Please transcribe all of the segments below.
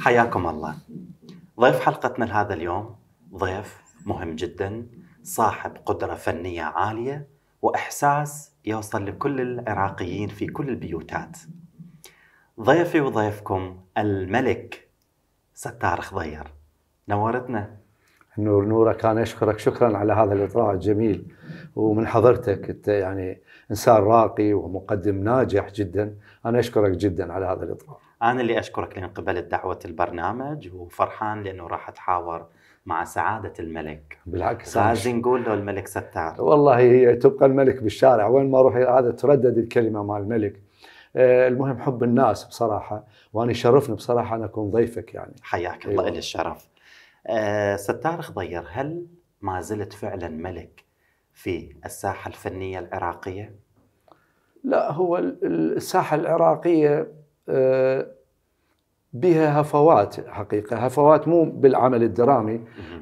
حياكم الله. ضيف حلقتنا لهذا اليوم ضيف مهم جدا، صاحب قدرة فنية عالية وإحساس يوصل لكل العراقيين في كل البيوتات. ضيفي وضيفكم الملك ستار خضير، نورتنا. نور نورك. أنا أشكرك شكرا على هذا الإطراء الجميل، ومن حضرتك أنت يعني إنسان راقي ومقدم ناجح جدا. أنا أشكرك جدا على هذا الإطراء. أنا اللي أشكرك لأن قبلت دعوة البرنامج، وفرحان لأنه راح أتحاور مع سعادة الملك. بالعكس، غازي نقول له الملك ستار. والله هي تبقى الملك بالشارع، وين ما أروح هذا تردد الكلمة مع الملك. المهم حب الناس بصراحة، وأنا يشرفني بصراحة أن أكون ضيفك يعني. حياك الله، إلي الشرف. ستار خضير، هل ما زلت فعلا ملك في الساحة الفنية العراقية؟ لا، هو الساحة العراقية بها هفوات، حقيقة هفوات مو بالعمل الدرامي،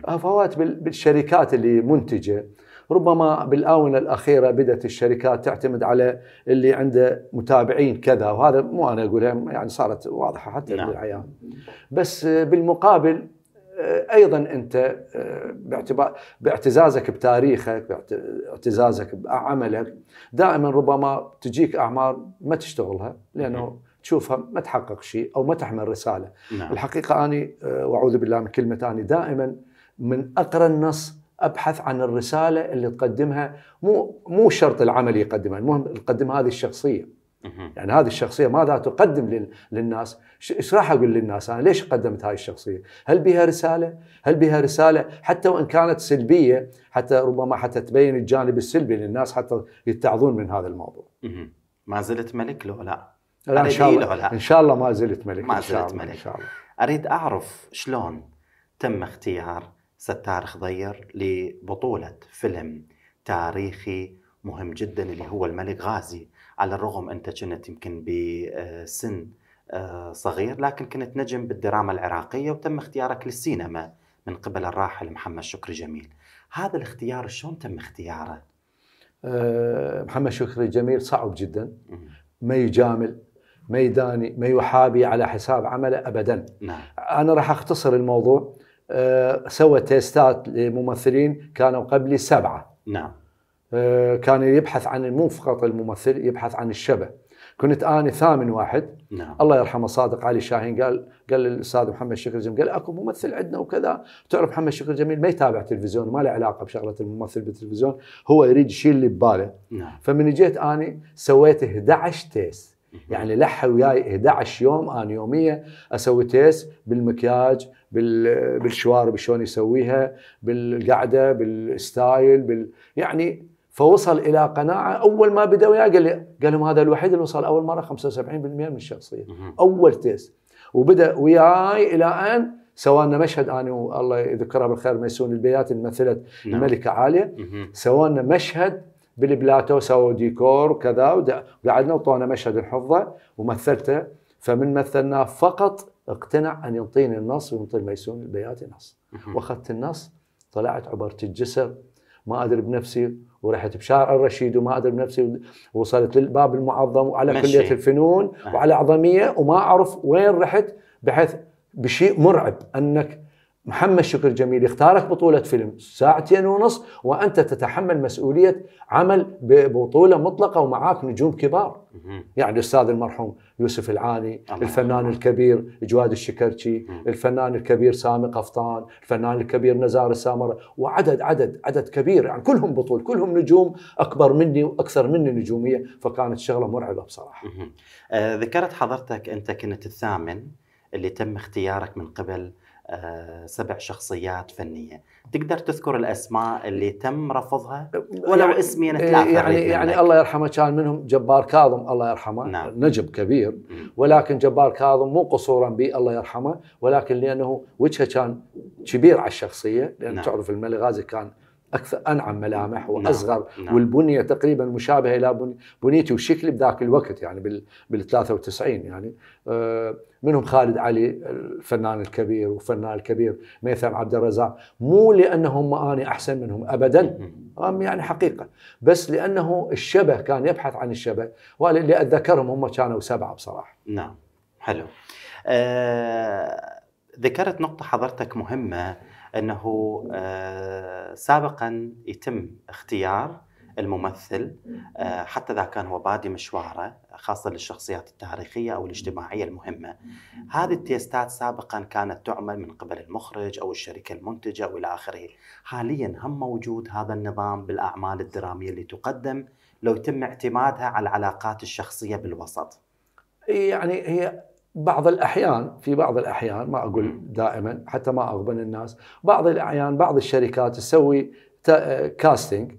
هفوات بالشركات اللي منتجة. ربما بالآونة الأخيرة بدأت الشركات تعتمد على اللي عنده متابعين كذا، وهذا مو أنا أقولها، يعني صارت واضحة حتى بالعيان. بس بالمقابل أيضا أنت باعتزازك بتاريخك، باعتزازك بعملك، دائما ربما تجيك أعمار ما تشتغلها لأنه تشوفها ما تحقق شيء أو ما تحمل رسالة. نعم. الحقيقة أنا وأعوذ بالله من كلمة، أنا دائما من أقرأ النص أبحث عن الرسالة اللي تقدمها، مو شرط العمل يقدمها، المهم تقدم هذه الشخصية. يعني هذه الشخصية ماذا تقدم للناس؟ ايش راح اقول للناس؟ انا ليش قدمت هاي الشخصية؟ هل بها رسالة؟ هل بها رسالة حتى وان كانت سلبية، حتى ربما حتى تبين الجانب السلبي للناس حتى يتعظون من هذا الموضوع. ما زلت ملك لو لا؟ لا ان شاء الله، لا. ان شاء الله ما زلت ملك. ما زلت ملك ان شاء الله. اريد اعرف شلون تم اختيار ستار خضير لبطولة فيلم تاريخي مهم جدا اللي هو الملك غازي. على الرغم أنت كنت يمكن بسن صغير، لكن كنت نجم بالدراما العراقية وتم اختيارك للسينما من قبل الراحل محمد شكري جميل. هذا الاختيار شلون تم اختياره؟ محمد شكري جميل صعب جدا، ما يجامل، ما يداني، ما يحابي على حساب عمله أبدا. نعم. أنا راح أختصر الموضوع. سوى تيستات لممثلين كانوا قبلي 7. نعم. كان يبحث عن مو فقط الممثل، يبحث عن الشبه. كنت أنا 8 واحد. نعم. الله يرحمه صادق علي شاهين قال للأستاذ محمد شكري جميل، قال أكو ممثل عندنا وكذا. تعرف محمد شكري جميل ما يتابع تلفزيون، ما له علاقة بشغلة الممثل بالتلفزيون، هو يريد يشيل اللي بباله. نعم. فمن جيت أنا سويت 11 تيست، يعني لحى وياي 11 يوم. أنا يومية أسوي تيست بالمكياج، بالشوارب شلون يسويها، بالقعدة، بالستايل، يعني فوصل إلى قناعة. أول ما بدأ وياه قال لهم هذا الوحيد اللي وصل أول مرة 75% من الشخصية. أول تيست. وبدأ وياي إلى أن سوانا مشهد، أنا والله يذكرها بالخير ميسون البيات اللي مثلت الملكة عالية، سوانا مشهد بالبلاتو، سووا ديكور وكذا، وقعدنا وطونا مشهد نحفظه ومثلته. فمن مثلناه فقط اقتنع أن ينطيني النص وينطي ميسون البيات النص. واخذت النص، طلعت عبرت الجسر ما أدري بنفسي، ورحت بشارع الرشيد وما أدري بنفسي، ووصلت للباب المعظم وعلى كلية الفنون وعلى أعظمية، وما أعرف وين رحت، بحيث بشيء مرعب أنك محمد شكري جميل يختارك بطولة فيلم 2.5 ساعة وأنت تتحمل مسؤولية عمل ببطولة مطلقة ومعاك نجوم كبار. يعني الأستاذ المرحوم يوسف العاني، الفنان الكبير جواد الشكرتشي، الفنان الكبير سامي قفطان، الفنان الكبير نزار السامرة، وعدد كبير، يعني كلهم بطول، كلهم نجوم أكبر مني وأكثر مني نجومية. فكانت شغلة مرعبة بصراحة. ذكرت حضرتك أنت كنت الثامن اللي تم اختيارك من قبل 7 شخصيات فنية. تقدر تذكر الأسماء اللي تم رفضها ولو يعني اسمين 3؟ يعني الله يرحمه كان منهم جبار كاظم، الله يرحمه. نعم. نجم كبير. ولكن جبار كاظم مو قصورا به الله يرحمه، ولكن لأنه وجهه كان كبير على الشخصية، لأن نعم. تعرف الملك غازي كان أكثر أنعم ملامح وأصغر. نعم. والبنية تقريبا مشابهة إلى بنيتي وشكلي بذاك الوقت، يعني بال93 يعني. منهم خالد علي الفنان الكبير، وفنان الكبير ميثم عبد الرزاق، مو لأنهم أنا أحسن منهم أبدا، يعني حقيقة، بس لأنه الشبه كان يبحث عن الشبه، واللي أتذكرهم هم كانوا 7 بصراحة. نعم. حلو. ذكرت نقطة حضرتك مهمة، أنه سابقا يتم اختيار الممثل حتى إذا كان هو بادي مشواره، خاصة للشخصيات التاريخية أو الاجتماعية المهمة. هذه التيستات سابقا كانت تعمل من قبل المخرج أو الشركة المنتجة أو إلى آخره. حاليا هم موجود هذا النظام بالأعمال الدرامية اللي تقدم لو يتم اعتمادها على العلاقات الشخصية بالوسط؟ يعني هي بعض الأحيان، في بعض الأحيان، ما أقول دائما حتى ما أغبن الناس، بعض الأحيان بعض الشركات تسوي كاستنج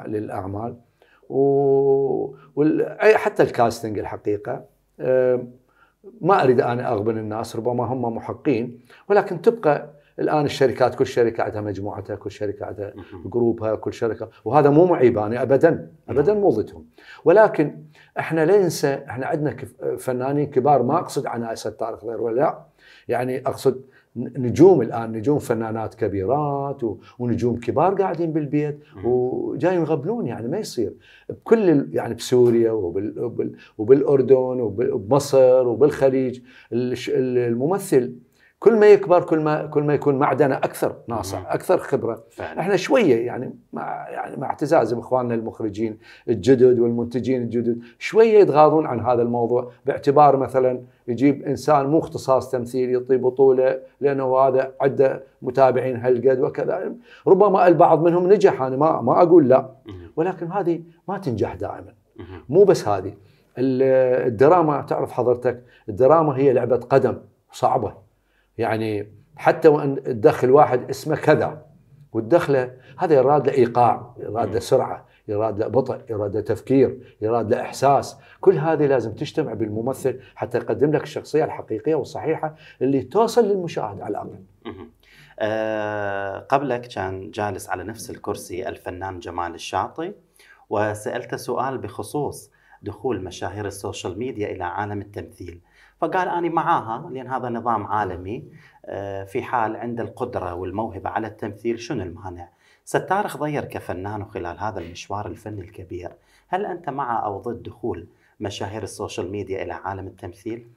للأعمال، وحتى الكاستنج الحقيقة ما أريد أنا أغبن الناس، ربما هم محقين، ولكن تبقى الآن الشركات، كل شركة عندها مجموعتها، كل شركة عندها جروبها، كل شركة، وهذا مو معيباني أبدا أبدا، مو ضدهم. ولكن احنا لا ننسى، احنا عندنا فنانين كبار، ما أقصد عناية ستار خضير ولا لا، يعني أقصد نجوم الآن، نجوم فنانات كبيرات ونجوم كبار قاعدين بالبيت وجايين يغبنون، يعني ما يصير. بكل يعني بسوريا وبالأردن وبمصر وبالخليج، الممثل كل ما يكبر كل ما يكون معدنه اكثر ناصع، اكثر خبره. فعلا. احنا شويه يعني مع اعتزاز باخواننا المخرجين الجدد والمنتجين الجدد، شويه يتغاضون عن هذا الموضوع، باعتبار مثلا يجيب انسان مو اختصاص تمثيل يعطي بطوله لانه هذا عنده متابعين هالقد وكذا. ربما البعض منهم نجح، انا ما اقول لا، ولكن هذه ما تنجح دائما. مو بس هذه الدراما، تعرف حضرتك الدراما هي لعبه قدم صعبه، يعني حتى وان تدخل واحد اسمه كذا وتدخله، هذا يراد له ايقاع، يراد له سرعه، يراد له بطء، يراد له تفكير، يراد له احساس. كل هذه لازم تجتمع بالممثل حتى يقدم لك الشخصيه الحقيقيه والصحيحه اللي توصل للمشاهد على الاقل. قبلك كان جالس على نفس الكرسي الفنان جمال الشاطي، وسألته سؤال بخصوص دخول مشاهير السوشيال ميديا إلى عالم التمثيل، فقال أنا معاها لأن هذا نظام عالمي، في حال عند القدرة والموهبة على التمثيل شنو المانع؟ ستار خضير كفنان وخلال هذا المشوار الفني الكبير، هل أنت مع أو ضد دخول مشاهير السوشيال ميديا إلى عالم التمثيل؟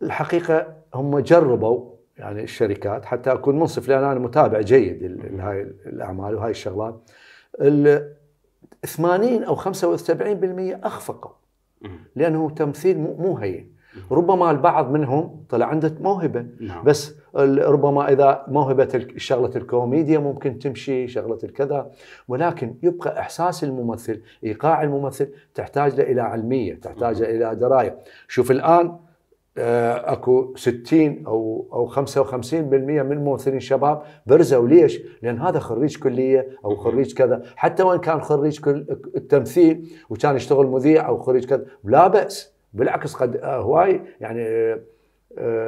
الحقيقة هم جربوا، يعني الشركات، حتى أكون منصف لأن أنا متابع جيد لهاي الأعمال وهاي الشغلات، 80 أو 75% أخفقوا، لأنه تمثيل مو هين. ربما البعض منهم طلع عنده موهبة، بس ربما إذا موهبة شغلة الكوميديا ممكن تمشي، شغلة الكذا، ولكن يبقى إحساس الممثل، إيقاع الممثل، تحتاج له إلى علمية، تحتاج له إلى دراية. شوف الآن اكو 60 او 55% من الممثلين شباب برزوا. ليش؟ لان هذا خريج كليه او خريج كذا، حتى وان كان خريج التمثيل وكان يشتغل مذيع او خريج كذا لا باس، بالعكس قد هواي يعني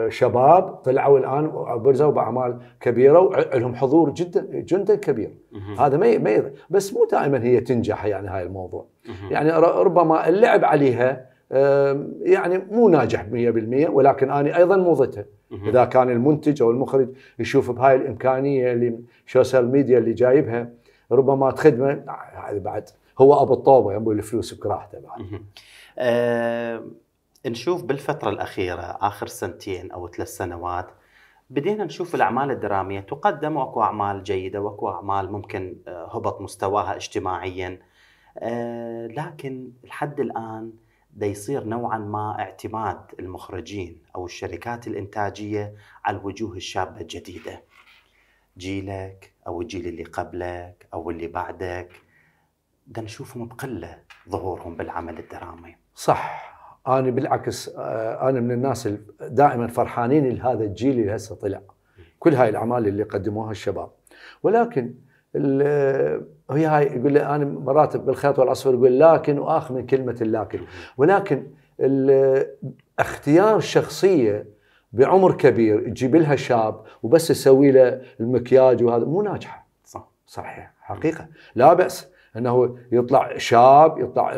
شباب طلعوا الان برزوا باعمال كبيره ولهم حضور جدا كبير. هذا ما بس مو دائما هي تنجح، يعني هاي الموضوع يعني ربما اللعب عليها يعني مو ناجح 100%، ولكن أنا أيضا مو ضدها. إذا كان المنتج أو المخرج يشوف بهاي الإمكانية اللي السوشيال ميديا اللي جايبها ربما تخدمه، هذا بعد هو أبو الطوبة يبو الفلوس بكراهته بعد. نشوف بالفترة الأخيرة آخر 2 أو 3 سنوات بدينا نشوف الأعمال الدرامية تقدم، وأكو أعمال جيدة وأكو أعمال ممكن هبط مستواها اجتماعيا، لكن لحد الآن دا يصير نوعا ما اعتماد المخرجين أو الشركات الإنتاجية على الوجوه الشابة الجديدة، جيلك أو الجيل اللي قبلك أو اللي بعدك، دا نشوفهم بقلة ظهورهم بالعمل الدرامي. صح، أنا بالعكس أنا من الناس دائما فرحانين لهذا الجيل اللي هسه طلع، كل هاي الأعمال اللي قدموها الشباب. ولكن هي هاي يقول لي أنا مرات بالخيط والعصفور يقول لكن، وآخر من كلمة اللكن، ولكن اختيار شخصية بعمر كبير تجيب لها شاب وبس تسوي له المكياج وهذا مو ناجحة. صحيح حقيقة، لا بأس انه يطلع شاب، يطلع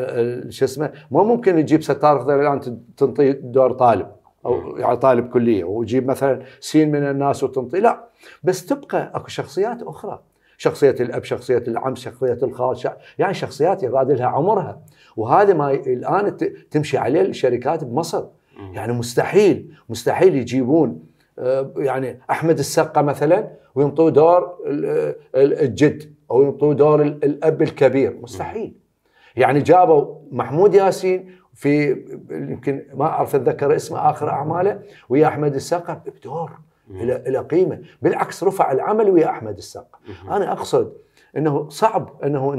شو اسمه، ما ممكن تجيب ستار خضير الان تنطي دور طالب او يعني طالب كلية وتجيب مثلا سين من الناس وتنطي، لا، بس تبقى اكو شخصيات اخرى، شخصية الأب، شخصية العم، شخصية الخال، يعني شخصيات يراد لها عمرها، وهذا ما الآن تمشي عليه الشركات بمصر. يعني مستحيل يجيبون يعني احمد السقا مثلا وينطوه دور الجد او ينطوه دور الاب الكبير، مستحيل. يعني جابوا محمود ياسين في يمكن ما اعرف اتذكر اسمه اخر اعماله ويا احمد السقا بدور الى قيمه، بالعكس رفع العمل ويا احمد السقا. انا اقصد انه صعب انه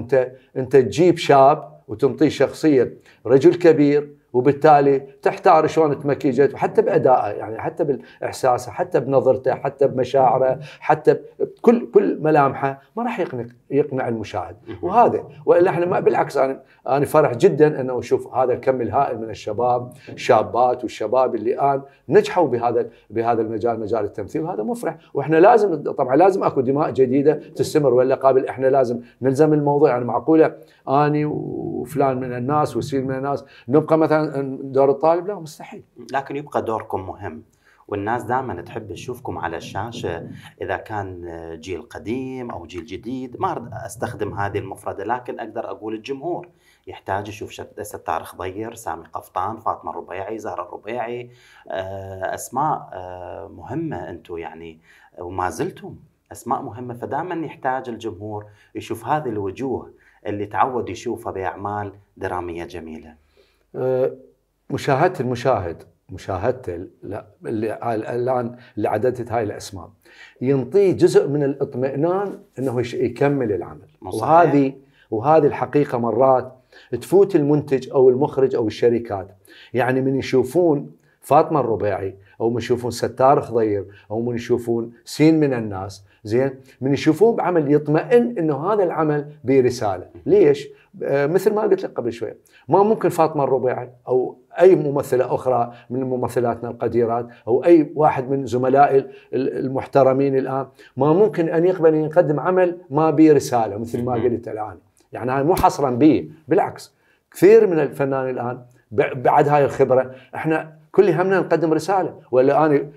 انت تجيب شاب وتنطيه شخصيه رجل كبير وبالتالي تحتار شلون تمكيجت، وحتى بادائه يعني حتى باحساسه حتى بنظرته حتى بمشاعره حتى كل ملامحه ما راح يقنع المشاهد. وهذا والا احنا بالعكس انا فرح جدا انه اشوف هذا الكم الهائل من الشباب الشابات والشباب اللي الان نجحوا بهذا المجال، مجال التمثيل، وهذا مفرح. واحنا لازم طبعا لازم اكو دماء جديده تستمر، ولا قابل احنا لازم نلزم الموضوع. يعني معقوله اني وفلان من الناس وسين من الناس نبقى مثلا دور الطالب؟ لا مستحيل. لكن يبقى دوركم مهم، والناس دائما تحب تشوفكم على الشاشة، إذا كان جيل قديم أو جيل جديد. ما أستخدم هذه المفردة، لكن أقدر أقول الجمهور يحتاج يشوف ستار خضير، سامي قفطان، فاطمة الربيعي، زهرة الربيعي، أسماء مهمة أنتم يعني وما زلتم أسماء مهمة. فدائما يحتاج الجمهور يشوف هذه الوجوه اللي تعود يشوفها بأعمال درامية جميلة. مشاهدة المشاهد مشاهدته الآن اللي عددت هاي الأسماء ينطيه جزء من الاطمئنان أنه يكمل العمل. وهذه الحقيقة مرات تفوت المنتج أو المخرج أو الشركات. يعني من يشوفون فاطمة الربيعي أو من يشوفون ستار خضير أو من يشوفون سين من الناس، زين، من يشوفون بعمل يطمئن أنه هذا العمل برسالة. ليش؟ مثل ما قلت لك قبل شوي، ما ممكن فاطمة الربيعي أو أي ممثلة أخرى من ممثلاتنا القديرات أو أي واحد من زملائي المحترمين الآن ما ممكن أن يقبل أن يقدم عمل ما به رسالة مثل ما قلت الآن. يعني هاي مو حصرا به، بالعكس كثير من الفنانين الآن بعد هاي الخبرة احنا كل همنا نقدم رسالة. ولا أنا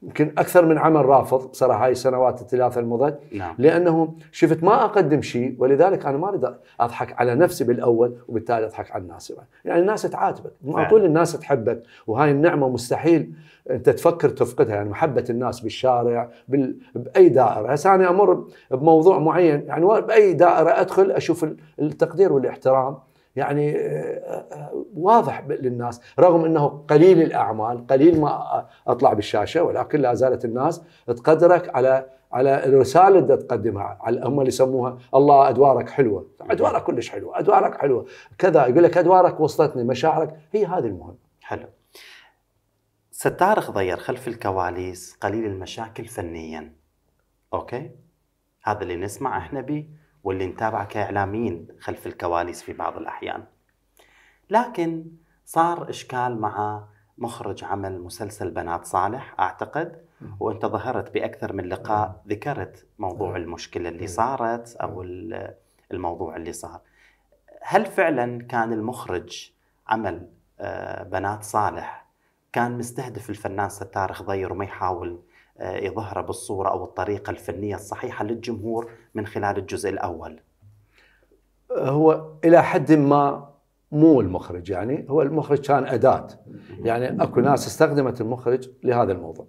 يمكن أكثر من عمل رافض بصراحة هاي السنوات الثلاثة المضت، لأنه شفت ما أقدم شيء، ولذلك أنا ما أريد أضحك على نفسي بالأول وبالتالي أضحك على الناس. يعني الناس تعاتبك، ما أقول الناس تحبك، وهاي النعمة مستحيل أنت تفكر تفقدها. يعني محبة الناس بالشارع بأي دائرة. هسه أنا أمر بموضوع معين يعني بأي دائرة أدخل أشوف التقدير والاحترام يعني واضح للناس، رغم أنه قليل الأعمال، قليل ما أطلع بالشاشة، ولكن لا زالت الناس تقدرك على الرسالة اللي تقدمها. على هم اللي يسموها الله أدوارك حلوة، أدوارك كلش حلوة، أدوارك حلوة كذا، يقول لك أدوارك وصلتني، مشاعرك هي هذه المهم. حلو. ستار خضير خلف الكواليس قليل المشاكل فنيا، أوكي، هذا اللي نسمع إحنا به واللي نتابعه كإعلاميين خلف الكواليس في بعض الأحيان. لكن صار إشكال مع مخرج عمل مسلسل بنات صالح أعتقد، وأنت ظهرت بأكثر من لقاء ذكرت موضوع المشكلة اللي صارت أو الموضوع اللي صار. هل فعلا كان المخرج عمل بنات صالح كان مستهدف الفنان ستار خضير وما يحاول يظهر بالصورة أو الطريقة الفنية الصحيحة للجمهور من خلال الجزء الأول؟ هو إلى حد ما مو المخرج، يعني هو المخرج كان أداة. يعني أكو ناس استخدمت المخرج لهذا الموضوع.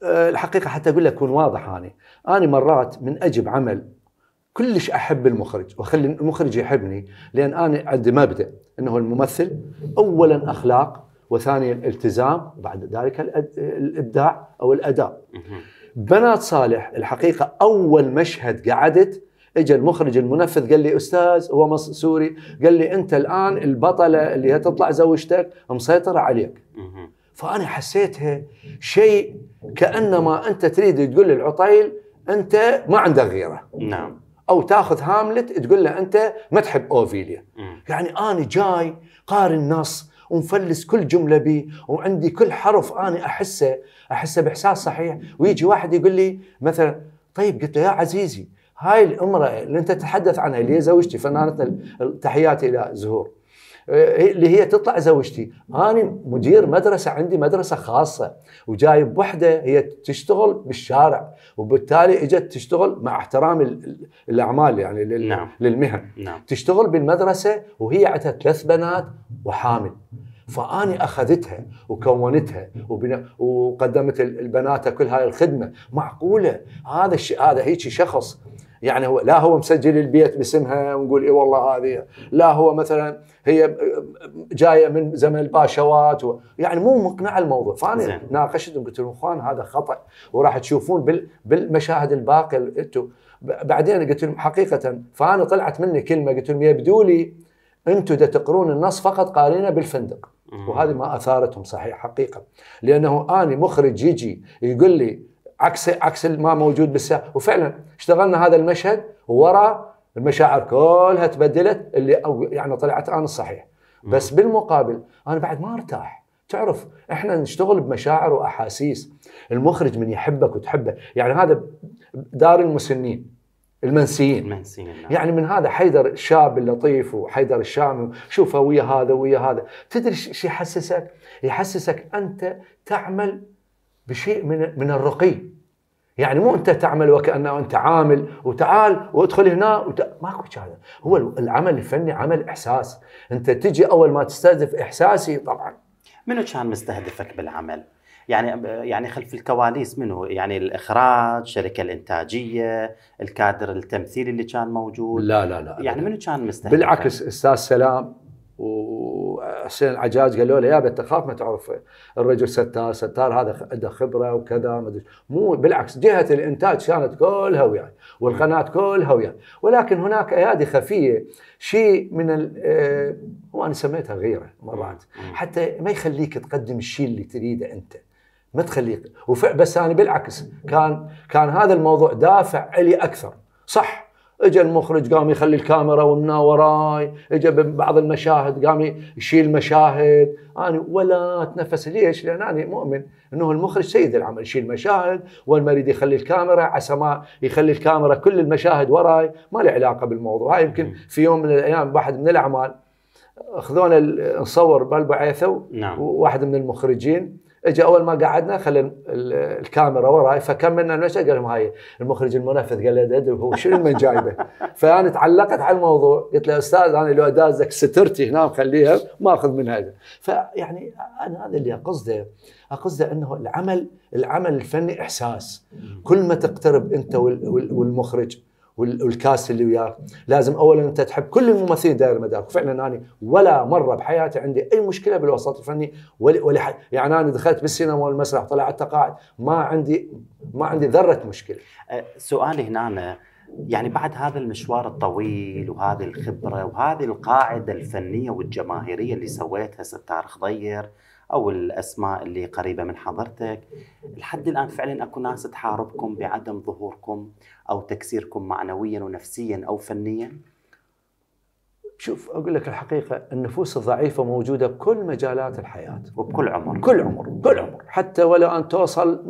الحقيقة حتى أقول لك أكون واضح، أنا مرات من أجب عمل كلش أحب المخرج وأخلي المخرج يحبني، لأن أنا عندي مبدأ أنه الممثل أولا أخلاق وثانيا الالتزام وبعد ذلك الإبداع أو الأداء. بنات صالح الحقيقة أول مشهد قعدت اجى المخرج المنفذ قال لي أستاذ، هو سوري، قال لي أنت الآن البطلة اللي هتطلع زوجتك مسيطرة عليك. فأنا حسيتها شيء كأنما أنت تريد تقول للعطيل أنت ما عندك غيره، نعم، أو تأخذ هاملت تقول له أنت ما تحب أوفيليا. يعني أنا جاي قارئ النص ومفلس كل جملة بي وعندي كل حرف أنا أحسه بإحساس صحيح، ويجي واحد يقول لي مثلا طيب، قلت له يا عزيزي هاي الامرأة اللي أنت تتحدث عنها اللي هي زوجتي، فنانتنا تحياتي إلى زهور، اللي هي تطلع زوجتي، أنا مدير مدرسة، عندي مدرسة خاصة وجايب وحدة هي تشتغل بالشارع، وبالتالي اجت تشتغل مع احترام الأعمال يعني نعم. للمهن، نعم. تشتغل بالمدرسة وهي عندها 3 بنات وحامل. فاني اخذتها وكونتها وقدمت البنات كل هاي الخدمه. معقوله هذا الشيء، هذا هيك شخص يعني هو لا هو مسجل البيت باسمها ونقول اي والله هذه، لا هو مثلا هي جايه من زمن الباشوات يعني مو مقنع الموضوع. فانا ناقشتهم قلت لهم اخوان هذا خطا، وراح تشوفون بالمشاهد الباقيه انتم. بعدين قلت لهم حقيقه، فانا طلعت مني كلمه قلت لهم يبدو لي انتم دا تقرون النص فقط قارينه بالفندق، وهذه ما اثارتهم صحيح حقيقه، لانه اني مخرج يجي يقول لي عكس ما موجود بالساحه. وفعلا اشتغلنا هذا المشهد وورا المشاعر كلها تبدلت، اللي أو يعني طلعت انا الصحيح. بس بالمقابل انا بعد ما ارتاح. تعرف احنا نشتغل بمشاعر واحاسيس، المخرج من يحبك وتحبه. يعني هذا دار المسنين المنسيين يعني من هذا حيدر الشاب اللطيف وحيدر الشامي، شوفه ويا هذا ويا هذا، تدري شو يحسسك؟ يحسسك انت تعمل بشيء من الرقي. يعني مو انت تعمل وكأنه انت عامل وتعال وادخل هنا ماكو هذا. هو العمل الفني عمل احساس، انت تجي اول ما تستهدف احساسي. طبعا منو كان مستهدفك بالعمل؟ يعني خلف الكواليس منو؟ يعني الاخراج، الشركه الانتاجيه، الكادر التمثيلي اللي كان موجود؟ لا يعني منو كان مستهدفك؟ بالعكس استاذ سلام وحسين العجاج قالوا له يا بنت تخاف ما تعرف الرجل ستار هذا عنده خبره وكذا. مو بالعكس، جهه الانتاج كانت كلها وياي والقناه كلها وياي، ولكن هناك ايادي خفيه، شيء من وانا سميتها غيره مرات، حتى ما يخليك تقدم الشيء اللي تريده انت، ما تخليك. بس انا بالعكس كان هذا الموضوع دافع لي اكثر. صح اجى المخرج قام يخلي الكاميرا ومنا وراي، اجى ببعض المشاهد قام يشيل مشاهد، انا ولا اتنفس. ليش؟ لان انا مؤمن انه المخرج سيد العمل، يشيل مشاهد والمريد يخلي الكاميرا، عسى ما يخلي الكاميرا كل المشاهد وراي، ما له علاقه بالموضوع. هاي يمكن في يوم من الايام واحد من الاعمال اخذونا نصور بالبعيثه، وواحد من المخرجين اجى اول ما قعدنا خلى الكاميرا وراي، فكملنا المشهد قال لهم هاي المخرج المنفذ، قال له ادري هو شنو من جايبه. فانا تعلقت على الموضوع، قلت له استاذ انا لو ادازك سترتي هنا مخليها ما اخذ من هذا. فيعني انا هذا اللي اقصده انه العمل الفني احساس. كل ما تقترب انت والمخرج والكاست اللي وياك، لازم اولا انت تحب كل الممثلين داير مدارك. فعلا انا ولا مره بحياتي عندي اي مشكله بالوسط الفني يعني انا دخلت بالسينما والمسرح طلعت تقاعد ما عندي ذره مشكله. سؤالي هنا، يعني بعد هذا المشوار الطويل وهذه الخبره وهذه القاعده الفنيه والجماهيريه اللي سويتها ستار خضير او الاسماء اللي قريبه من حضرتك، لحد الان فعلا اكو ناس تحاربكم بعدم ظهوركم او تكسيركم معنويا ونفسيا او فنيا؟ شوف اقول لك الحقيقه، النفوس الضعيفه موجوده بكل مجالات الحياه وبكل عمر، كل عمر، حتى ولو ان توصل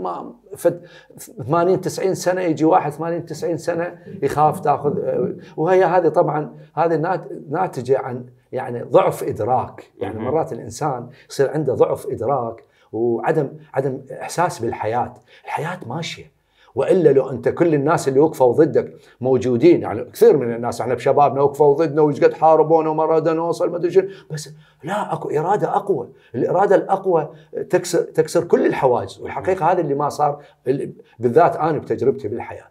80 90 سنه يجي واحد 80 90 سنه يخاف تاخذ. وهي هذه طبعا هذه ناتجه عن يعني ضعف ادراك. يعني مرات الانسان يصير عنده ضعف ادراك وعدم احساس بالحياه. الحياه ماشيه، والا لو انت كل الناس اللي وقفوا ضدك موجودين، يعني كثير من الناس احنا بشبابنا وقفوا ضدنا وش قد حاربونا وما رادنا نوصل ما ادري شنو، بس لا اكو اراده اقوى. الاراده الاقوى تكسر كل الحواجز. والحقيقه هذا اللي ما صار بالذات انا بتجربتي بالحياه.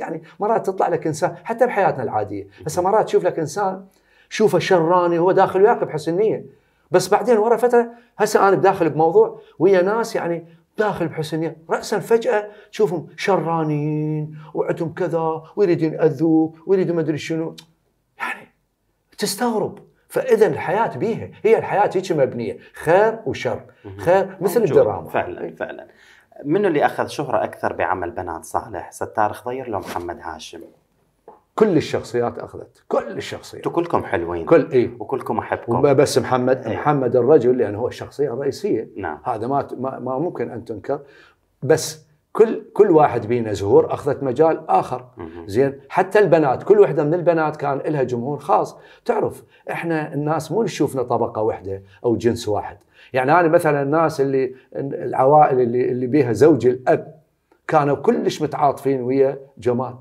يعني مرات تطلع لك انسان حتى بحياتنا العاديه، هسه مرات تشوف لك انسان شوفه شراني هو داخل وياك بحسن نيه، بس بعدين ورا فتره هسه انا بداخل بموضوع ويا ناس يعني داخل بحسن نيه، رأسا فجأة تشوفهم شرانين وعندهم كذا ويريدون يأذوك ويريدون ما ادري شنو، يعني تستغرب. فإذا الحياة بيها، هي الحياة هيك مبنية خير وشر، خير مثل الدراما. فعلا. منو اللي أخذ شهرة أكثر بعمل بنات صالح، ستار خضير لو محمد هاشم؟ كل الشخصيات أخذت، كل الشخصيات. كلكم حلوين، وكلكم أحبكم. بس محمد الرجل لأنه هو الشخصية الرئيسية. نعم. هذا ما ممكن أن تنكر. بس كل واحد بينا زهور أخذت مجال آخر. زين، حتى البنات كل وحدة من البنات كان لها جمهور خاص. تعرف إحنا الناس مو نشوفنا طبقة واحدة أو جنس واحد. يعني أنا مثلا الناس العوائل اللي بيها زوجي الأب كانوا كلش متعاطفين ويا جمال.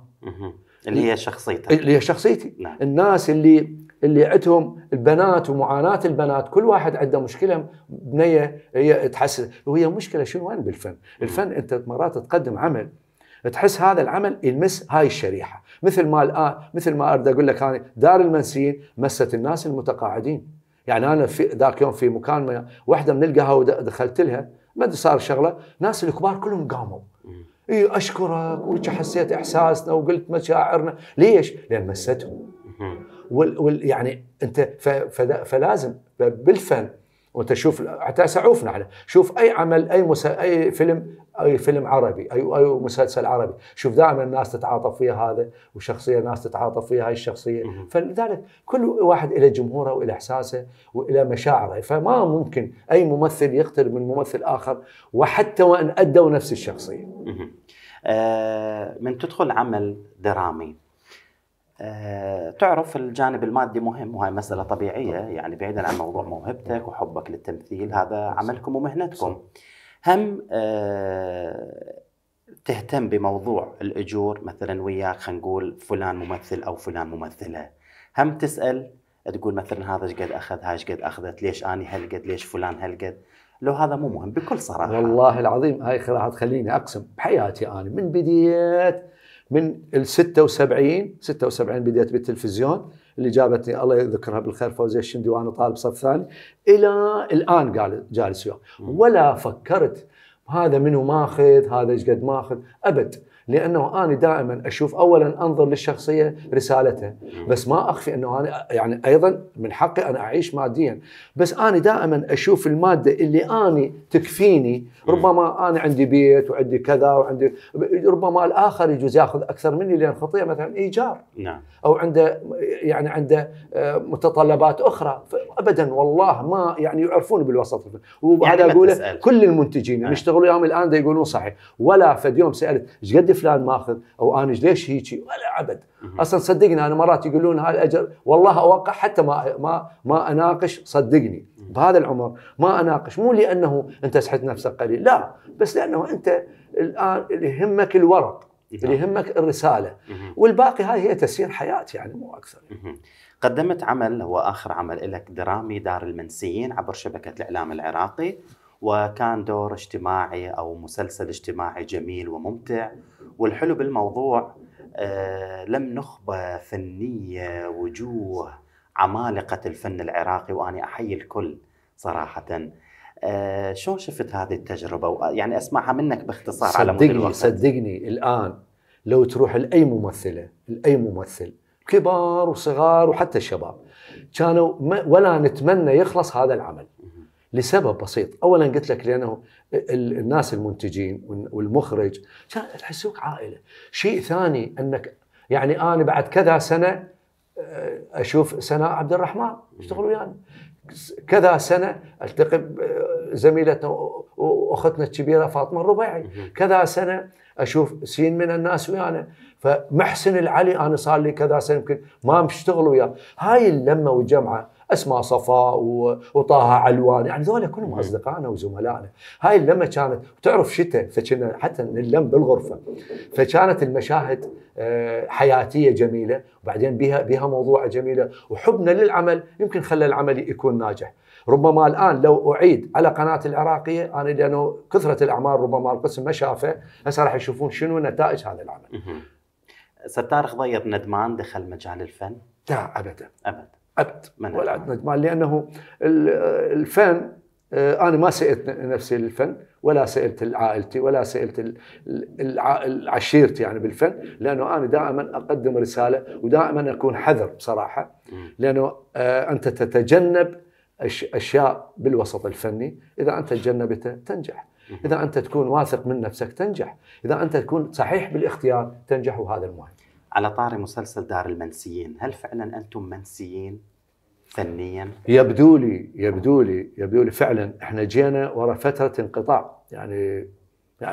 اللي هي شخصيتك، اللي هي شخصيتي. نعم. الناس اللي عندهم البنات ومعاناة البنات، كل واحد عنده مشكلة بنية هي تحس، وهي مشكلة شنو وين بالفن؟ الفن انت مرات تقدم عمل تحس هذا العمل يلمس هاي الشريحة، مثل ما الآن مثل ما أريد أقول لك أنا دار المنسيين مست الناس المتقاعدين. يعني أنا في ذاك يوم في مكالمة واحدة من القهوة دخلت لها، ما أدري صار شغلة، ناس الكبار كلهم قاموا إيه أشكرك وحسيت إحساسنا وقلت مشاعرنا. ليش؟ لأن مستهم. يعني أنت فلازم بالفن، وانت شوف حتى سعوفنا على شوف اي عمل اي فيلم عربي اي مسلسل عربي، شوف دائما الناس تتعاطف فيها هذا وشخصيه ناس تتعاطف فيها هاي الشخصيه. فلذلك كل واحد له جمهوره والى احساسه والى مشاعره، فما ممكن اي ممثل يقترب من ممثل اخر وحتى وان ادوا نفس الشخصيه. من تدخل عمل درامي تعرف الجانب المادي مهم، وهي مسألة طبيعية، يعني بعيدا عن موضوع موهبتك وحبك للتمثيل، هذا عملكم ومهنتكم. هم تهتم بموضوع الأجور مثلا وياك، خلينا نقول فلان ممثل أو فلان ممثلة، هم تسأل تقول مثلا هذا ايش قد أخذ، هاي ايش قد أخذت، ليش أني هالقد، ليش فلان هالقد؟ لو هذا مو مهم بكل صراحة. والله العظيم هاي خليني أقسم بحياتي أنا من بديت من ال 76 بديت بالتلفزيون اللي جابتني الله يذكرها بالخير فوزية الشندي وانا طالب صف ثاني الى الان قال جالس وياه، ولا فكرت هذا منو ماخذ، هذا ايش قد ماخذ، ابد. لانه انا دائما اشوف اولا انظر للشخصيه رسالتها، بس ما اخفي انه انا يعني ايضا من حقي انا اعيش ماديا، بس انا دائما اشوف الماده اللي انا تكفيني. ربما انا عندي بيت وعندي كذا وعندي، ربما الاخر يجوز ياخذ اكثر مني لان خطيه مثلا ايجار، نعم، او عنده يعني عنده متطلبات اخرى. ابدا والله ما يعني يعرفون بالوسط. وهذا يعني اقوله كل المنتجين اللي يشتغلوا يوم الان دا يقولون صحيح، ولا فد يوم سالت ايش قد فلان ماخذ او انا ليش هيجي، ولا ابد. اصلا صدقني انا مرات يقولون هاي الاجر والله اوقع حتى ما اناقش، صدقني بهذا العمر ما اناقش، مو لانه انت سحت نفسك قليل، لا، بس لانه انت الان اللي يهمك الورق، اللي يهمك الرساله، والباقي هاي هي تسيير حياه يعني مو اكثر. قدمت عمل هو اخر عمل لك درامي، دار المنسيين، عبر شبكه الاعلام العراقي، وكان دور اجتماعي او مسلسل اجتماعي جميل وممتع. والحلو بالموضوع لم نخبة فنيه، وجوه عمالقه الفن العراقي، واني احيي الكل صراحه. شلون شفت هذه التجربه؟ يعني اسمعها منك باختصار على مود الوقت. صدقني الان لو تروح لاي ممثله، لاي ممثل، كبار وصغار وحتى الشباب، كانوا ولا نتمنى يخلص هذا العمل لسبب بسيط. اولا قلت لك لانه الناس المنتجين والمخرج كان تحسوك عائله. شيء ثاني انك يعني انا بعد كذا سنه اشوف سناء عبد الرحمن يشتغل ويانا، كذا سنه التقي زميلتنا واختنا الكبيره فاطمه الربيعي، كذا سنه اشوف سين من الناس ويانا، فمحسن العلي انا صار لي كذا سنه يمكن ما بشتغل وياه. هاي اللمه والجمعه، اسماء صفاء وطه علوان، يعني ذولا كلهم اصدقائنا وزملائنا. هاي اللمه كانت، وتعرف شتاء فكنا حتى نلم بالغرفه، فكانت المشاهد حياتيه جميله، وبعدين بها موضوع جميله، وحبنا للعمل يمكن خلى العمل يكون ناجح. ربما الان لو اعيد على قناه العراقيه انا لانه كثره الاعمال ربما القسم ما شافه، هسه راح يشوفون شنو نتائج هذا العمل. ستار خضير ندمان دخل مجال الفن؟ لا ابدا ابد ولا ندمان، لانه الفن انا ما سالت نفسي للفن، ولا سالت عائلتي، ولا سالت عشيرتي يعني بالفن، لانه انا دائما اقدم رساله، ودائما اكون حذر بصراحه، لانه انت تتجنب اشياء بالوسط الفني، اذا انت تجنبتها تنجح، اذا انت تكون واثق من نفسك تنجح، اذا انت تكون صحيح بالاختيار تنجح، وهذا المهم. على طاري مسلسل دار المنسيين، هل فعلا انتم منسيين فنيا؟ يبدو لي فعلا احنا جينا ورا فتره انقطاع، يعني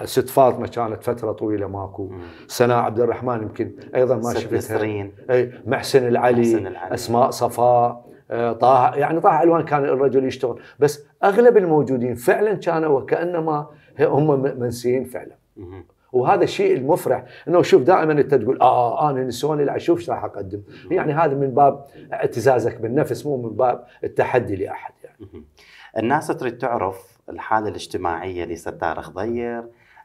ست فاطمه كانت فتره طويله ماكو، سناء عبد الرحمن يمكن ايضا ما شفتها، اي محسن العلي، اسماء صفاء، طه، يعني طه علوان كان الرجل يشتغل، بس اغلب الموجودين فعلا كانوا وكانما هم منسيين فعلا. وهذا الشيء المفرح انه شوف دائما انت تقول انا نسوني لا اشوف ايش راح اقدم، يعني هذا من باب اعتزازك بالنفس مو من باب التحدي لاحد يعني. الناس تريد تعرف الحاله الاجتماعيه لستار خضير،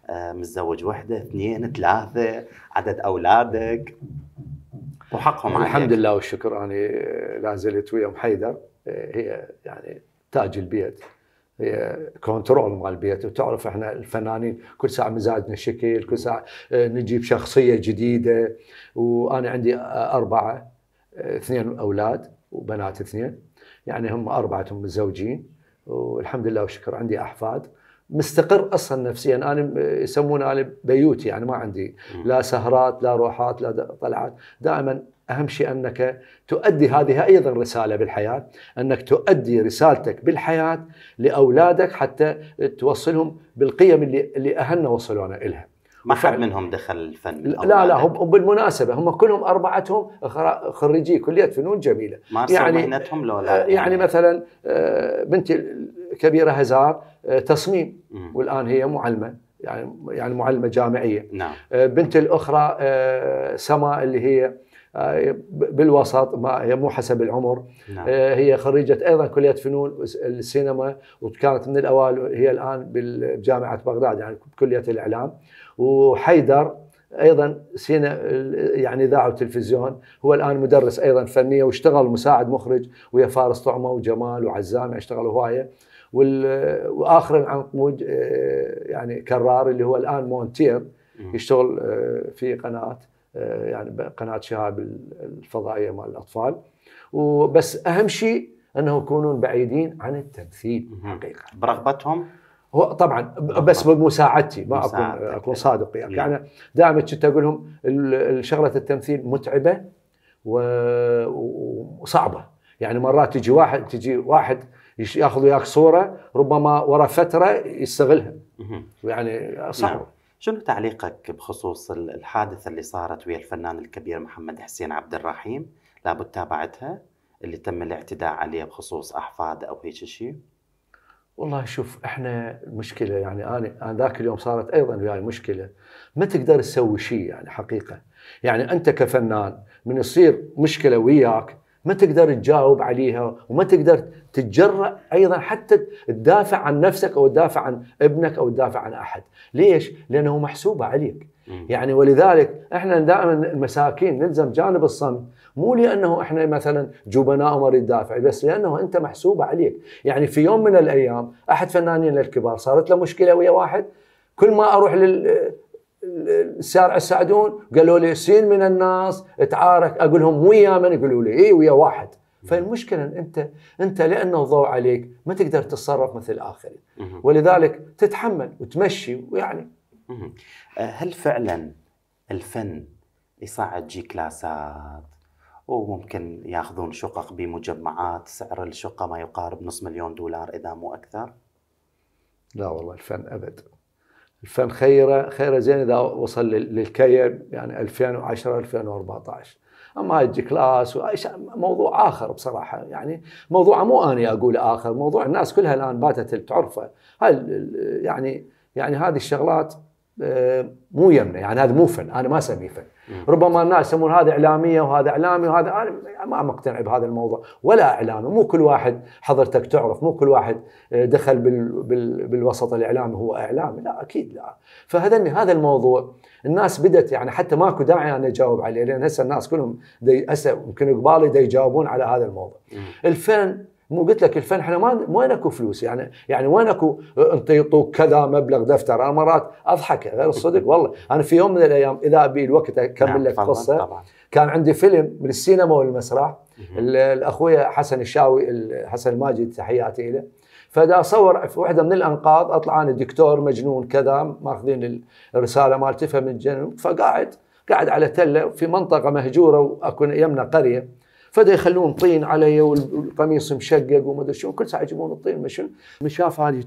متزوج وحده 2 3 عدد اولادك وحقهم عليك. الحمد لله والشكر انا لا زلت ويا ام حيدر، هي يعني تاج البيت، هي كنترول مال البيت. وتعرف احنا الفنانين كل ساعه مزاجنا شكل، كل ساعه نجيب شخصيه جديده. وانا عندي 4 2 اولاد وبنات 2، يعني هم 4 متزوجين والحمد لله والشكر. عندي احفاد، مستقر اصلا نفسيا. انا يسمونه انا بيوتي، يعني ما عندي لا سهرات لا روحات لا طلعات. دائما اهم شيء انك تؤدي، هذه ايضا رساله بالحياه، انك تؤدي رسالتك بالحياه لاولادك حتى توصلهم بالقيم اللي اهلنا وصلونا الها. ما حد منهم دخل الفن؟ لا هم بالمناسبه هم كلهم 4 خريجي كليه فنون جميله. مارسوا يعني مهنتهم لو لا يعني مثلا بنتي الكبيره هزار تصميم، والان هي معلمه، يعني معلمه جامعيه. نعم. بنتي الاخرى سما اللي هي بالوسط، ما هي مو حسب العمر. نعم. هي خريجة أيضا كلية فنون السينما، وكانت من الأوائل، هي الآن بجامعة بغداد يعني بكلية الإعلام. وحيدر أيضا يعني إذاعة وتلفزيون، هو الآن مدرس أيضا فنية، واشتغل مساعد مخرج ويا فارس طعمة وجمال وعزام، اشتغلوا هواية. وآخر العنقود يعني كرار اللي هو الآن مونتير، يشتغل في قناة، يعني قناة شهاب الفضائية مال الأطفال. وبس أهم شيء أنه يكونون بعيدين عن التمثيل حقيقة، برغبتهم. هو طبعا بس بمساعدتي، ما أكون صادق يعني دائما كنت أقول لهم شغلة التمثيل متعبة وصعبة. يعني مرات تجي واحد ياخذ وياك صورة، ربما ورا فترة يستغلها، يعني صعب. نعم. شنو تعليقك بخصوص الحادثة اللي صارت ويا الفنان الكبير محمد حسين عبد الرحيم؟ لابد تابعتها، اللي تم الاعتداء عليه بخصوص أحفاد أو هيك شيء؟ والله شوف، احنا المشكلة يعني أنا ذاك اليوم صارت أيضا وياي مشكلة، ما تقدر تسوي شيء يعني حقيقة. يعني أنت كفنان من يصير مشكلة وياك ما تقدر تجاوب عليها، وما تقدر تتجرأ أيضا حتى تدافع عن نفسك أو تدافع عن ابنك أو تدافع عن أحد. ليش؟ لأنه محسوبة عليك. يعني ولذلك احنا دائما المساكين نلزم جانب الصمت، مو لأنه احنا مثلا جبناء وما نريد ندافع، بس لأنه أنت محسوبة عليك. يعني في يوم من الأيام أحد فنانين الكبار صارت له مشكلة ويا واحد، كل ما أروح الشارع السعدون قالوا لي سين من الناس تعارك، اقول لهم ويا من؟ يقولوا لي ويا واحد. فالمشكله انت لانه الضوء عليك ما تقدر تتصرف مثل الاخرين، ولذلك تتحمل وتمشي. ويعني هل فعلا الفن يصعد جي كلاسات وممكن ياخذون شقق بمجمعات سعر الشقه ما يقارب $500,000 اذا مو اكثر؟ لا والله الفن ابد. الفن خيره زين اذا وصل للكيل، يعني 2010 2014. اما هاي الجي كلاس موضوع اخر بصراحه، يعني موضوع مو اني اقول اخر، موضوع الناس كلها الان باتت تعرفه. هاي يعني هذه الشغلات مو يمنا، يعني هذا مو فن، انا ما اسميه فن. ربما الناس يسمون هذا اعلاميه وهذا اعلامي وهذا، انا ما مقتنع بهذا الموضوع. ولا اعلامي، مو كل واحد حضرتك تعرف، مو كل واحد دخل بالوسط الاعلامي هو اعلامي، لا اكيد لا. هذا الموضوع الناس بدت يعني حتى ماكو داعي انا اجاوب عليه، لان هسه الناس كلهم هسه يمكن قبالي يجاوبون على هذا الموضوع. الفن مو قلت لك الفن احنا ما وين اكو فلوس، يعني وين اكو انت يعطوك كذا مبلغ دفتر. انا مرات اضحك غير الصدق والله. انا في يوم من الايام اذا ابي الوقت اكمل لك قصه طبعا. كان عندي فيلم من السينما والمسرح، الاخويا حسن الشاوي حسن الماجد تحياتي له، فدا صور في واحده من الانقاض، اطلع انا دكتور مجنون كذا ماخذين الرساله مالتي فمن الجنون، فقاعد على تله في منطقه مهجوره واكو يمنا قريه، فدا يخلون طين علي والقميص مشقق وما ادري شنو، كل ساعه يجيبون الطين. من شاف هذه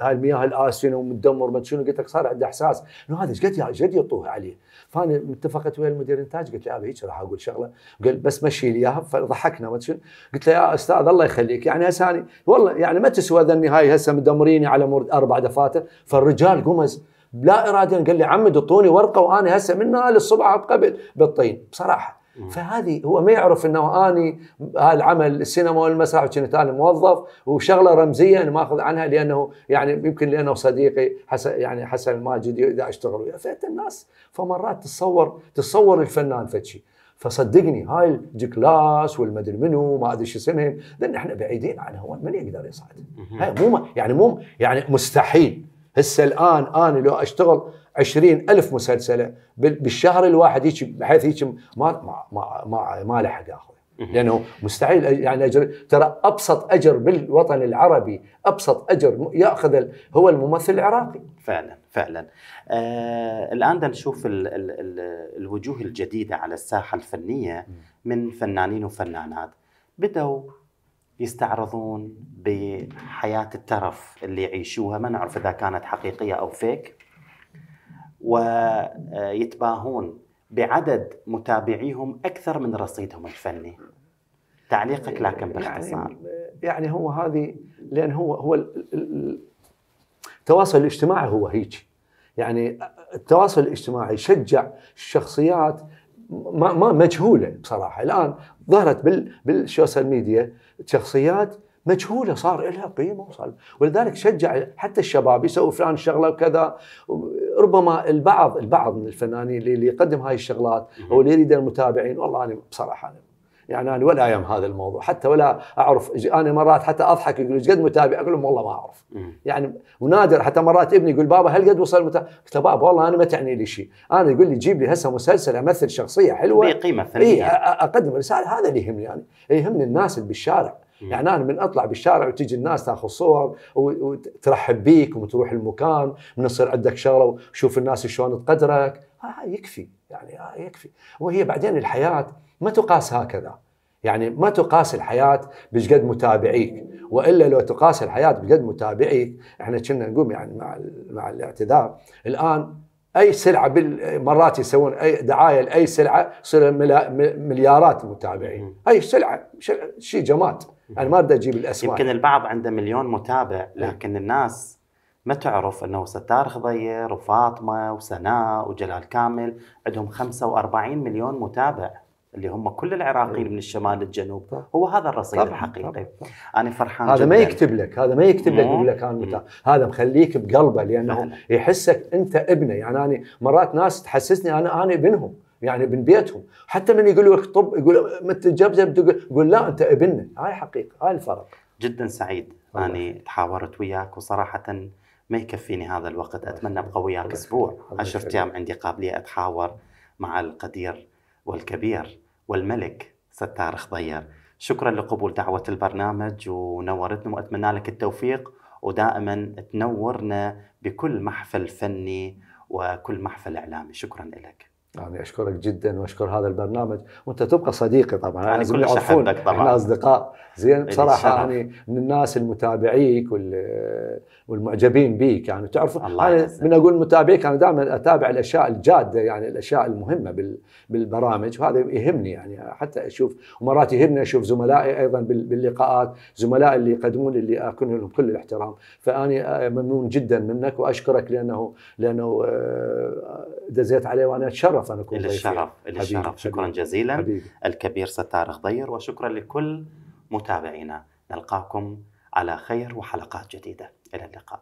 المياه الآسنة ومتدمر ما شنو، قلت لك صار عنده احساس انه هذا ايش قد يطوه عليه. فانا اتفقت ويا المدير الانتاج، قلت له ابي هيك راح اقول شغله، قال بس مشي لي اياها. فضحكنا ما شنو، قلت له يا استاذ الله يخليك، يعني هسه والله يعني ما تسوى ذني هاي، هسه مدمريني على مود 4 دفاتر. فالرجال قمز لا اراديا قال لي عمد اعطوني ورقه وانا هسه منها للصبح قبل بالطين بصراحه. فهذه هو ما يعرف انه اني هالعمل السينما والمسرح وكنت انا موظف وشغله رمزيه انا ماخذ عنها لانه يعني يمكن لانه صديقي حسن الماجد اذا اشتغل وياه. فانت الناس فمرات تتصور الفنان فشي. فصدقني هاي الجي كلاس والمدري منو ما ادري شو اسمهم لان احنا بعيدين عنها. هو من يقدر يصعد؟ هاي مو يعني مستحيل. هسه الان انا لو اشتغل 20,000 مسلسله بالشهر الواحد هيك بحيث هيك ما لحق اخذ لانه مستحيل. يعني أجر ترى ابسط اجر بالوطن العربي ابسط اجر ياخذ هو الممثل العراقي. فعلا فعلا. الان بدنا نشوف الوجوه الجديده على الساحه الفنيه من فنانين وفنانات بدأوا يستعرضون بحياه الترف اللي يعيشوها، ما نعرف اذا كانت حقيقيه او فيك، ويتباهون بعدد متابعيهم أكثر من رصيدهم الفني. تعليقك لكن باختصار. يعني هو هذه لأن هو التواصل الاجتماعي هو هيك. يعني التواصل الاجتماعي يشجع الشخصيات ما مجهولة بصراحة. الآن ظهرت بالسوشيال ميديا شخصيات مجهولة صار لها قيمة وصار، ولذلك شجع حتى الشباب يسوي فلان شغلة وكذا. ربما البعض من الفنانين اللي يقدم هاي الشغلات أو اللي يريد المتابعين، والله أنا بصراحة يعني أنا ولا أيام هذا الموضوع حتى ولا أعرف. أنا مرات حتى أضحك يقول إيش قد متابع، أقول لهم والله ما أعرف. يعني ونادر حتى مرات ابني يقول بابا هل قد وصل متابع؟ قلت له بابا والله أنا ما تعني لي شيء، أنا يقول لي جيب لي هسه مسلسل أمثل شخصية حلوة بقيمة فنية أقدم رسالة. هذا اللي يهمني يعني، يهمني الناس اللي بالشارع. يعني أنا من أطلع بالشارع وتيجي الناس تأخذ صور وترحب بيك وتروح المكان من يصير عندك شغلة وشوف الناس شلون تقدرك، يكفي يعني يكفي. وهي بعدين الحياة ما تقاس هكذا. يعني ما تقاس الحياة بشقد متابعيك، وإلا لو تقاس الحياة بشقد متابعيك احنا كنا نقوم يعني مع الاعتذار. الآن أي سلعة مرات يسوون أي دعاية لأي سلعة يصير مليارات المتابعين. أي سلعة شيء جماد. يعني ما بدي أجيب الأسماء. يمكن البعض عنده 1,000,000 متابع، لكن الناس ما تعرف أنه ستار خضير وفاطمة وسناء وجلال كامل عندهم 45 مليون متابع، اللي هم كل العراقيين من الشمال للجنوب. هو هذا الرصيد الحقيقي. طبعا. أنا فرحان هذا جداً. ما يكتب لك يقول لك أنا متابع. هذا مخليك بقلبه لأنه فعلا يحسك أنت ابنه. يعني أنا مرات ناس تحسسني أنا ابنهم، يعني ابن بيتهم. حتى من يقولوا لك طب يقول متجبزب يقول لا أنت ابننا. هاي حقيقة، هاي الفرق. جدا سعيد أني تحاورت وياك، وصراحة ما يكفيني هذا الوقت. أتمنى أبقى وياك أسبوع 10 أيام. عندي قابلية أتحاور مع القدير والكبير والملك ستار خضير. شكرا لقبول دعوة البرنامج ونورتنا، وأتمنى لك التوفيق، ودائما تنورنا بكل محفل فني وكل محفل إعلامي. شكرا لك. يعني أشكرك جدا وأشكر هذا البرنامج، وأنت تبقى صديقي طبعا. أنا كل أحبك طبعا، إحنا أصدقاء زين بصراحة. يعني من الناس المتابعيك والمعجبين بيك. يعني تعرف أنا من أقول متابعيك أنا دائما أتابع الأشياء الجادة، يعني الأشياء المهمة بالبرامج، وهذا يهمني. يعني حتى أشوف ومرات يهمني أشوف زملائي أيضا باللقاءات، زملائي اللي يقدمون اللي أكون لهم كل الاحترام. فأنا ممنون جدا منك وأشكرك لأنه دزيت عليه، وأنا أتشرف أن أكون ضيفك. الشرف. شكرا جزيلا حبيبي. الكبير ستار خضير، وشكرا لكل متابعينا. نلقاكم على خير وحلقات جديدة. إلى اللقاء.